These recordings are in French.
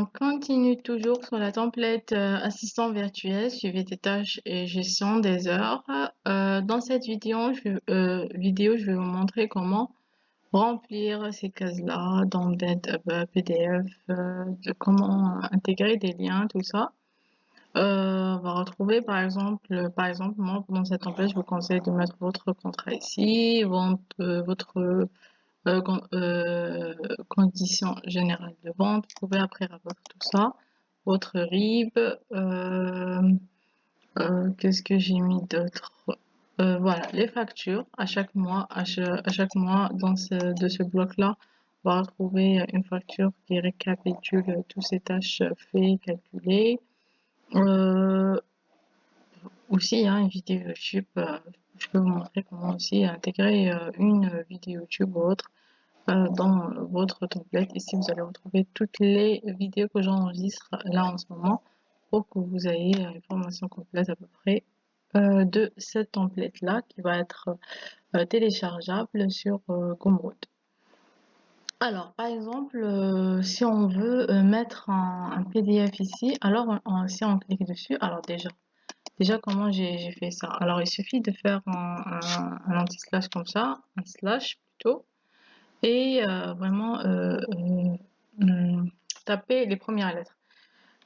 On continue toujours sur la template assistant virtuel, suivi des tâches et gestion des heures. Dans cette vidéo, je vais vous montrer comment remplir ces cases-là dans PDF, comment intégrer des liens, tout ça. On va retrouver par exemple, moi dans cette template, je vous conseille de mettre votre contrat ici, votre conditions générales de vente. Vous pouvez après avoir tout ça, votre RIB, qu'est-ce que j'ai mis d'autre? Voilà, les factures à chaque mois, à chaque mois de ce bloc-là, on va retrouver une facture qui récapitule toutes ces tâches faites, calculées. Aussi, hein, une vidéo YouTube, je peux vous montrer comment aussi intégrer une vidéo YouTube ou autre dans votre template. Ici, vous allez retrouver toutes les vidéos que j'enregistre là en ce moment pour que vous ayez l'information complète à peu près de cette template là qui va être téléchargeable sur Gumroad. Alors, par exemple, si on veut mettre un PDF ici, alors si on clique dessus, alors déjà comment j'ai fait ça? Alors, il suffit de faire un anti-slash comme ça, un slash plutôt, et vraiment taper les premières lettres.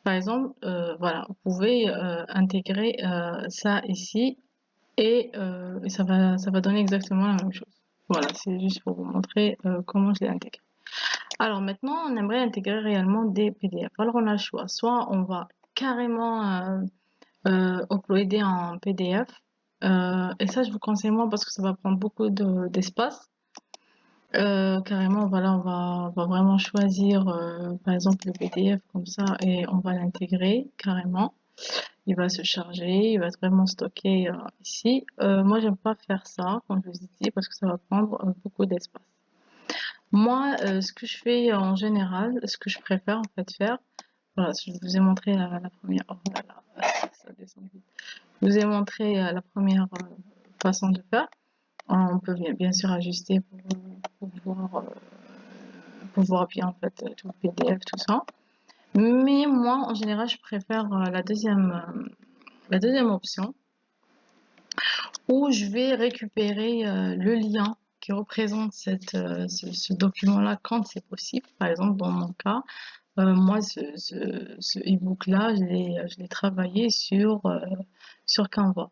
Par exemple, voilà, vous pouvez intégrer ça ici et ça va donner exactement la même chose. Voilà, c'est juste pour vous montrer comment je l'ai intégré. Alors maintenant, on aimerait intégrer réellement des PDF. Alors on a le choix, soit on va carrément uploader en PDF, et ça je vous conseille moi parce que ça va prendre beaucoup d'espace. Carrément, voilà, on va vraiment choisir, par exemple, le PDF comme ça et on va l'intégrer carrément. Il va se charger, il va être vraiment stocké ici. Moi, j'aime pas faire ça, comme je vous ai dit, parce que ça va prendre beaucoup d'espace. Moi, ce que je fais en général, ce que je préfère en fait faire, voilà, je vous ai montré la première, oh là là, ça descend vite. Je vous ai montré la première façon de faire. On peut bien sûr ajuster pour voir bien en fait tout le PDF, tout ça. Mais moi, en général, je préfère la deuxième option où je vais récupérer le lien qui représente ce document-là quand c'est possible. Par exemple, dans mon cas, moi, ce e-book-là, je l'ai travaillé sur Canva.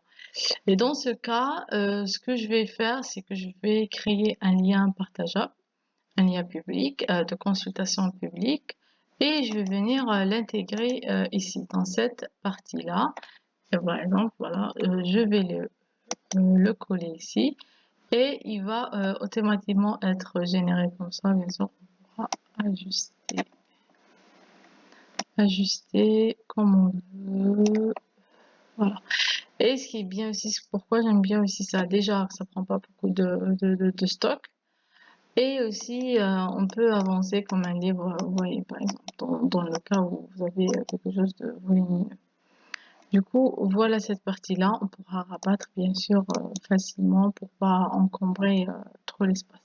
Et dans ce cas, ce que je vais faire, c'est que je vais créer un lien partageable, un lien public, de consultation publique, et je vais venir l'intégrer ici, dans cette partie-là. Et par exemple, voilà, je vais le coller ici, et il va automatiquement être généré comme ça. Bien sûr, on pourra ajuster comme on veut. Voilà. Et ce qui est bien aussi, c'est pourquoi j'aime bien aussi ça. Déjà, ça prend pas beaucoup de stock. Et aussi, on peut avancer comme un livre, vous voyez, par exemple, dans le cas où vous avez quelque chose de volumineux. Du coup, voilà cette partie-là, on pourra rabattre bien sûr facilement pour pas encombrer trop l'espace.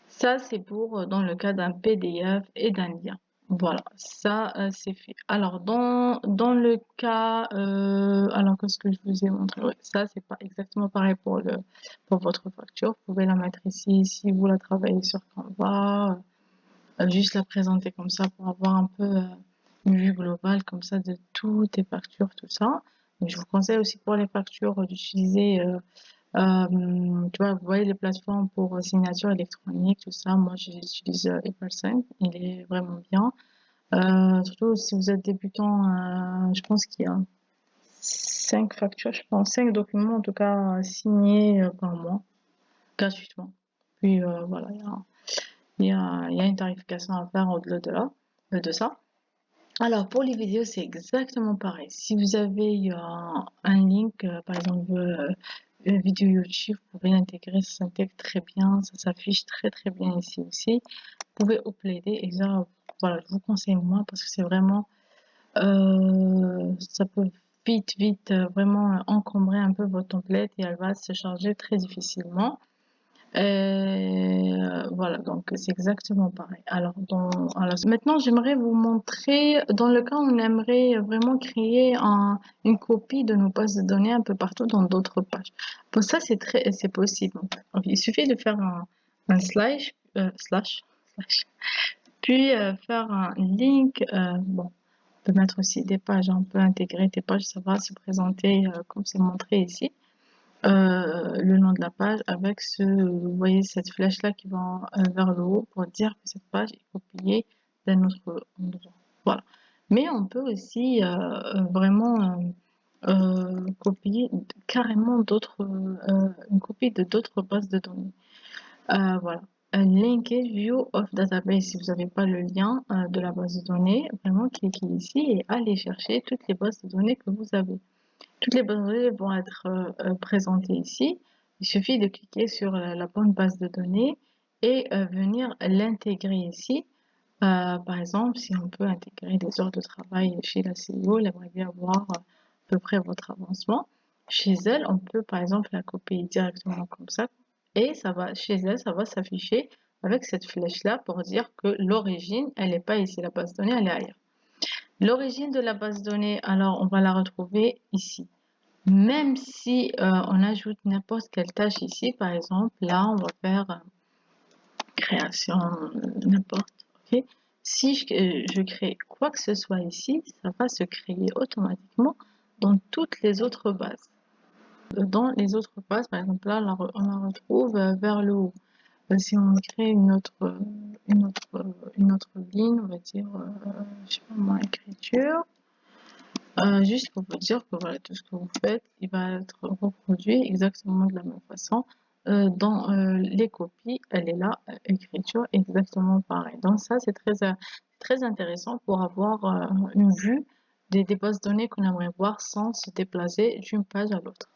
Ça, c'est pour dans le cas d'un PDF et d'un lien. Voilà, ça c'est fait. Alors dans le cas, alors qu'est-ce que je vous ai montré? Ouais, ça c'est pas exactement pareil pour votre facture. Vous pouvez la mettre ici si vous la travaillez sur Canva, juste la présenter comme ça pour avoir un peu une vue globale comme ça de toutes les factures, tout ça. Mais je vous conseille aussi pour les factures d'utiliser tu vois, vous voyez les plateformes pour signature électronique, tout ça. Moi, j'utilise Hypersign. Il est vraiment bien. Surtout si vous êtes débutant, je pense qu'il y a 5 factures, je pense, 5 documents en tout cas signés par mois, gratuitement. Puis voilà, il y a une tarification à faire au-delà de ça. Alors pour les vidéos, c'est exactement pareil. Si vous avez un link, par exemple une vidéo YouTube, vous pouvez l'intégrer, ça s'intègre très bien, ça s'affiche très très bien ici aussi. Vous pouvez uploader et ça, voilà, je vous conseille moi parce que c'est vraiment, ça peut vite vraiment encombrer un peu votre template et elle va se charger très difficilement. Voilà, donc c'est exactement pareil. Alors maintenant, j'aimerais vous montrer, dans le cas où on aimerait vraiment créer une copie de nos bases de données un peu partout dans d'autres pages. Pour ça, c'est possible, en fait. Donc, il suffit de faire un slash, puis faire un link. Bon, on peut mettre aussi des pages, hein, on peut intégrer des pages, ça va se présenter comme c'est montré ici. Le nom de la page avec vous voyez cette flèche là qui va vers le haut pour dire que cette page est copiée d'un autre endroit. Voilà. Mais on peut aussi vraiment copier carrément une copie de d'autres bases de données. Voilà. Un linked view of database. Si vous n'avez pas le lien de la base de données, vraiment cliquez ici et allez chercher toutes les bases de données que vous avez. Toutes les bases de données vont être présentées ici. Il suffit de cliquer sur la bonne base de données et venir l'intégrer ici. Par exemple, si on peut intégrer des heures de travail chez la CEO, elle aimerait bien voir à peu près votre avancement. Chez elle, on peut par exemple la copier directement comme ça. Et ça va, chez elle, ça va s'afficher avec cette flèche-là pour dire que l'origine, elle n'est pas ici, la base de données, elle est ailleurs. L'origine de la base de données, alors on va la retrouver ici. Même si on ajoute n'importe quelle tâche ici, par exemple, là, on va faire création, n'importe, ok. Si je crée quoi que ce soit ici, ça va se créer automatiquement dans toutes les autres bases. Dans les autres bases, par exemple, là, on la retrouve vers le haut. Si on crée une autre, une autre ligne, on va dire, je sais pas moi, écriture. Juste pour vous dire que voilà, tout ce que vous faites, il va être reproduit exactement de la même façon. Dans les copies, elle est là, écriture, exactement pareil. Donc ça, c'est très intéressant pour avoir une vue des bases de données qu'on aimerait voir sans se déplacer d'une page à l'autre.